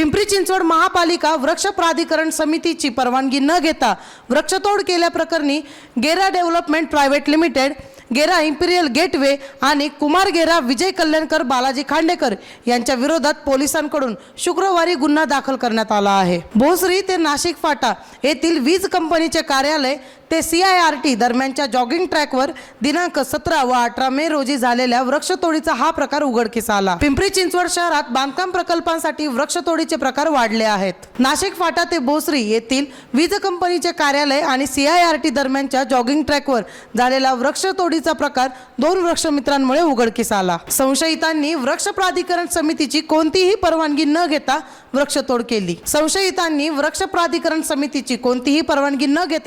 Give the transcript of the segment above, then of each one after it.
पिंपरी चिंचवड महापालिका वृक्ष प्राधिकरण समितीची परवानगी न घेता वृक्षतोड केल्याप्रकरणी गेरा डेव्हलपमेंट प्रायव्हेट लिमिटेड, गेरा इंपिरियल गेटवे आणि कुमार गेरा विजय कल्याणकर बालाजी खांडेकर यांच्या विरोधात पोलिसांकडून शुक्रवारी गुन्हा दाखल करण्यात आला आहे। भोसरी ते नाशिक फाटा येथील वीज कंपनीचे कार्यालय ते CIRT दरम्यानच्या जॉगिंग ट्रॅकवर दिनांक 17 व 18 मे रोजी झालेल्या वृक्षतोडीचा हा प्रकार उघडकीस आला। पिंपरी चिंचवड शहरात बांधकाम प्रकल्पांसाठी वृक्षतोडीचे प्रकार वाढले आहेत। नाशिक फाटा ते भोसरी येथील वीज कंपनीचे कार्यालय आणि CIRT दरम्यानच्या जॉगिंग ट्रॅकवर झालेला वृक्षतोडीचा प्रकार 2 वृक्षमित्रांमुळे उघडकीस आला। संशयितांनी वृक्ष प्राधिकरण समितीची कोणतीही परवानगी न घेता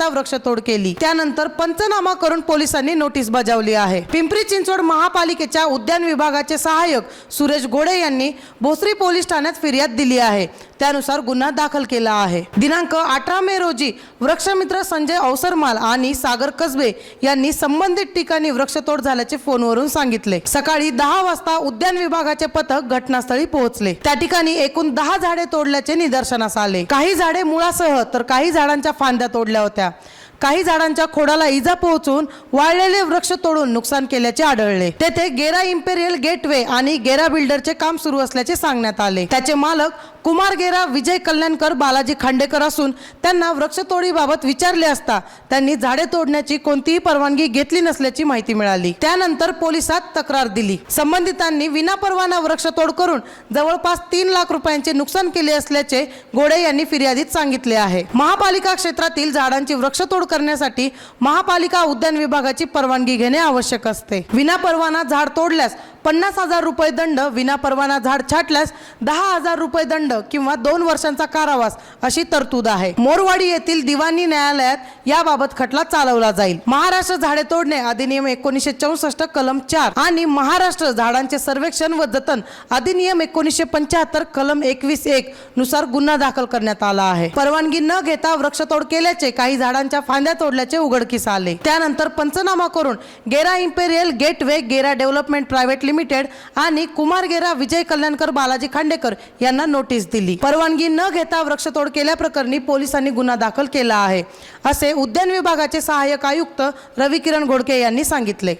वृक्षतोड केली। त्यानंतर पंचनामा करून पोलिसांनी नोटीस बजावली आहे। पिंपरी चिंचवड महापालिकेच्या उद्यान विभागाचे सहाय्यक सुरेश गोडे यांनी भोसरी पोलीस ठाण्यात फिर्याद दिली आहे। त्यानुसार गुन्हा दाखल केला आहे। दिनांक 18 मे रोजी वृक्षमित्र संजय अवसरमाल आणि सागर कसबे यांनी संबंधित ठिकाणी वृक्षतोड झाल्याचे फोनवरून सांगितले। सकाळी 10 वाजता उद्यान विभागाचे पथक घटनास्थळी पोहोचले। त्या ठिकाणी एकूण 10 झाडे तोडल्याचे निदर्शनास आले। काही झाडे मुळासह तर काही झाडांच्या फांद्या तोडल्या होत्या। काही झाडांच्या खोडाला इजा पोहोचून वाळलेले वृक्ष तोडून नुकसान केल्याचे आढळले। तेथे गेरा इंपेरियल गेटवे आणि गेरा बिल्डरचे काम सुरू असल्याचे सांगण्यात आले। त्याचे मालक कुमार गेरा विजय कल्याणकर बालाजी खांडेकर असून त्यांना वृक्षतोडीबाबत विचारले असता त्यांनी झाडे तोडण्याची कोणतीही परवानगी घेतली नसल्याची माहिती मिळाली। त्यानंतर पोलिसात तक्रार दिली। संबंधितांनी विनापरवाना वृक्षतोड करून जवळपास 3 लाख रुपयांचे नुकसान केले असल्याचे गोडे यांनी फिर्यादीत सांगितले आहे। महापालिका क्षेत्रातील झाडांची वृक्षतोड करण्यासाठी महापालिका उद्यान विभागाची परवानगी घेणे आवश्यक असते। विनापरवाना झाड तोडल्यास 50,000 रुपये दंड, विनापरवाना झाड छाटल्यास 10,000 रुपये दंड किंवा 2 वर्षांचा कारावास अशी तरतूद आहे। मोरवाडी येथील दिवाणी न्यायालयात याबाबत खटला चालवला जाईल। महाराष्ट्र झाडे तोडणे अधिनियम 1964 कलम 4 आणि महाराष्ट्र झाडांचे सर्वेक्षण व जतन अधिनियम 1975 कलम 21(1) नुसार गुन्हा दाखल करण्यात आला आहे। परवानगी न घेता वृक्षतोड केल्याचे, काही झाडांच्या फांद्या तोडल्याचे उघडकीस आले। त्यानंतर पंचनामा करून गेरा इंपेरियल गेटवे, गेरा डेव्हलपमेंट प्रायव्हेट लिमिटेड आणि कुमार गेरा विजय कल्याणकर बालाजी खांडेकर यांना नोटीस दिली। परवानगी न घेता वृक्षतोड केल्याप्रकरणी पोलिसांनी गुन्हा दाखल केला आहे, असे उद्यान विभागाचे सहाय्यक आयुक्त रविकिरण घोडके यांनी सांगितले।